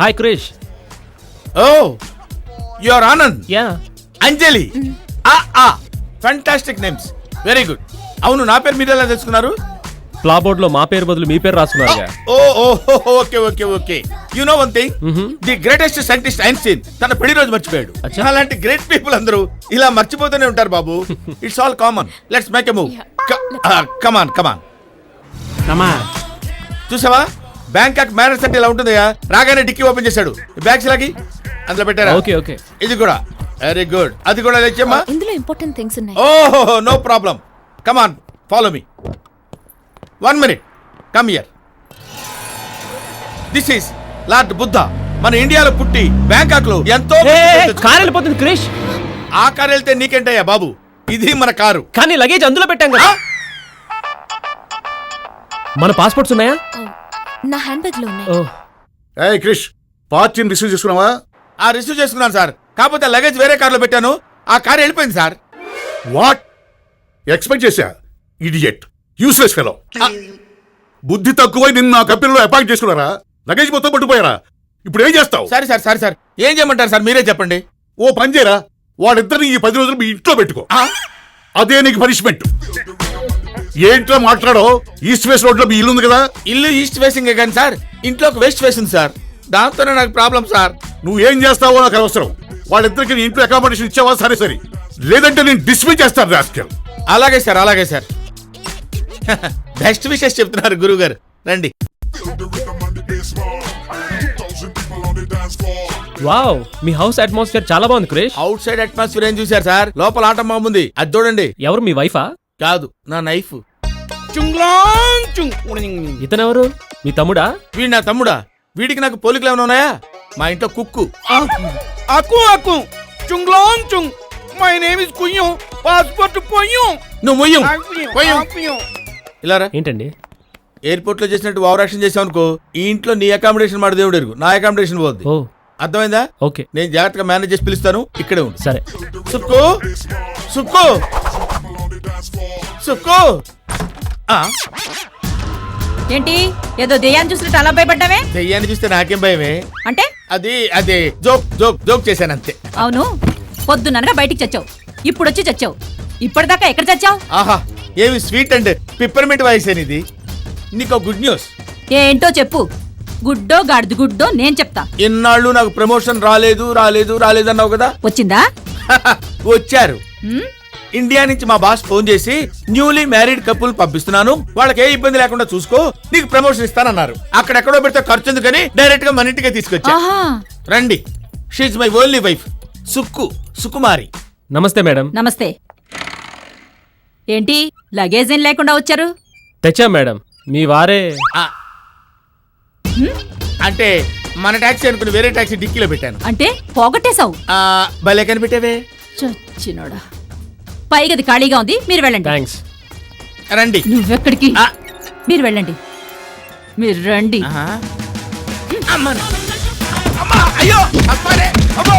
Hi Krish. Oh your Anand. Yeah. Anjali. Fantastic names, very good. అవును, నా పేరు మీరు ఎలా తెలుసుకున్నారు? ప్లా బోర్డ్ లో మా పేరు బదులు మీ పేరు రాసుకున్నారుగా. Okay okay okay. You know one thing, the greatest scientist Einstein తన పెళ్లి రోజు మర్చిపోయాడు. అలాంటి గ్రేట్ పీపుల్ అందరూ ఇలా మర్చిపోతూనే ఉంటారు బాబు. It's all common. Let's make a move. Come on come on. చూసావా, బ్యాంకాక్ మ్యారేజ్ అంటే ఇలా ఉంటుందయ్యా. రాగానే డిక్కీ ఓపెన్ చేశాడు. బ్యాగ్స్ లాగి అందులో పెట్టారా? Okay okay. ఇది కూడా వెరీ గుడ్. అది కూడా తెచ్చమ్మా. ఇందులో ఇంపార్టెంట్ థింగ్స్ ఉన్నాయి. ఓహో no problem. Come on follow me. 1 minute. Come here. This is lord Buddha. మన ఇండియాలో పుట్టి బ్యాంకాక్ లో ఎంతో కారు వెళ్ళిపోతుంది క్రిష్. ఆ కారు వెళ్తే నీకేంటయ్యా బాబు, ఇది మన కారు. కానీ లగేజ్ అందులో పెట్టాం కదా. మన పాస్పోర్ట్స్ ఉన్నాయా? నా హ్యాండ్ బ్యాగ్ లో ఉన్నాయి. ఓ క్రిష్, పార్టీని రిసీవ్ చేసుకున్నావా? రిసీవ్ చేసుకున్నాను సార్. కాకపోతే లగేజ్ వేరే కార్లో పెట్టాను. ఆ కారు వెళ్ళిపోయింది సార్. వాట్? ఎక్స్పెక్ట్ చేశా. Idiot, useless fellow. బుద్ధి తక్కువై నిన్ను నా కంపెనీలో అపాయింట్ చేసుకున్నారా? లగేజ్ మొత్తం పట్టుకుపోయారా? ఇప్పుడు ఏం చేస్తావు? సరే సార్, సరే సార్, ఏం చేయమంటారు సార్, మీరే చెప్పండి. ఓ పని చేయరా, వాళ్ళిద్దరిని ఈ 10 రోజులు మీ ఇంట్లో పెట్టుకో. అదే నీకు పనిష్మెంట్. ఏంట్రా మాట్లాడో? ఈస్ట్ వెస్ట్ రోడ్ లో మీ ఇల్లు ఉంది కదా. ఇల్లు ఈస్ట్ ఫేసింగ్ కానీ సార్, ఇంట్లోకి వెస్ట్ ఫేసింగ్ సార్. దాంతోనే నాకు ప్రాబ్లం సార్. నువ్వేం చేస్తావో నాకు అవసరం. వాళ్ళిద్దరికి నీ ఇంట్లో అకామిడేషన్ ఇచ్చావా? సరే సరే, లేదంటే నేను డిస్మిస్ చేస్తాను రాస్కల్. అలాగే సార్, అలాగే సార్. బెస్ట్ విషెస్ చెప్తున్నారు గురువు గారు. రండి. వావ్, మీ హౌస్ అట్మాస్ఫియర్ చాలా బాగుంది క్రిష్. అవుట్ సైడ్ అట్మాస్ఫియర్ ఏం చూసారు సార్, లోపల ఆటం బాగుంది. అది చూడండి. ఎవరు, మీ వైఫా? కాదు, నా నైఫ్. ఇతనెవరు, మీ తమ్ముడా? వీడు నా తమ్ముడా? వీడికి నాకు పోలికలు ఏమైనా ఉన్నాయా? మా ఇంట్లో కుక్కు. మై నేమ్ ఇస్ కుయ్యం. పాస్పోర్ట్ పొయ్యం. నువ్వు మొయ్యం. ఇలారా. ఏంటండి? ఎయిర్పోర్ట్ లో చేసినట్టు ఓవర్ యాక్షన్ చేసావు అనుకో, ఈ ఇంట్లో నీ అకామిడేషన్ మాట దేవుడు ఎరుగు, నా అకామిడేషన్ పోద్ది. ఓ అర్థమైందా? ఓకే. నేను జాగ్రత్తగా మేనేజ్ చేసి పిలుస్తాను. ఇక్కడే ఉండు. సరే. సుక్కు సుక్కు సుక్కు. ఏంటి, ఏదో దెయ్యాన్ని చూసినట్టు అలా భయపడ్డావే? దెయ్యాన్ని చూస్తే నాకేం భయమే. అంటే అదే జోక్ జోక్ జోక్ చేశాను అంతే. అవును, పొద్దుననగా బయటికి చచ్చావు, ఇప్పుడు వచ్చి చచ్చావు. ఇప్పటిదాకా ఎక్కడ చచ్చావు? ఆహా, ఏమి స్వీట్ అండ్ పిప్పర్మెంట్ వాయిస్ ఇది. నీకు గుడ్ న్యూస్. ఏంటో చెప్పు. గుడ్డో గాడిద గుడ్డో నేను చెప్తా. ఇన్నాళ్ళు నాకు ప్రమోషన్ రాలేదు రాలేదు రాలేదు అన్నావు కదా. వచ్చిందా? వచ్చారు. ఇండియా నుంచి మా బాస్ ఫోన్ చేసి న్యూలీ మ్యారీడ్ కపుల్ పంపిస్తున్నాను, వాళ్ళకి ఏ ఇబ్బంది లేకుండా చూసుకో, నీకు ప్రమోషన్ ఇస్తానన్నారు. అక్కడెక్కడో పెడితే ఖర్చు ఎందుకని డైరెక్ట్ గా మన ఇంటికే తీసుకొచ్చా. రండి. షీఈ్ మై ఓన్లీ వైఫ్, సుకుమారి. నమస్తే మేడం. నమస్తే. ఏంటి లగేజ్ ఏం లేకుండా వచ్చారు? తెచ్చా మేడం, మీ వారే. అంటే మన టాక్సీ అనుకుని వేరే టాక్సీ డిక్కీలో పెట్టాను. అంటే పోగొట్టేశావు? భలే కనిపెట్టావే. చచ్చినోడా. పైగది ఖాళీగా ఉంది, మీరు వెళ్ళండి. థ్యాంక్స్. రండి. నువ్వెక్కడికి? మీరు వెళ్ళండి. మీరు రండి. అయ్యో అమ్మారే, అమ్మో,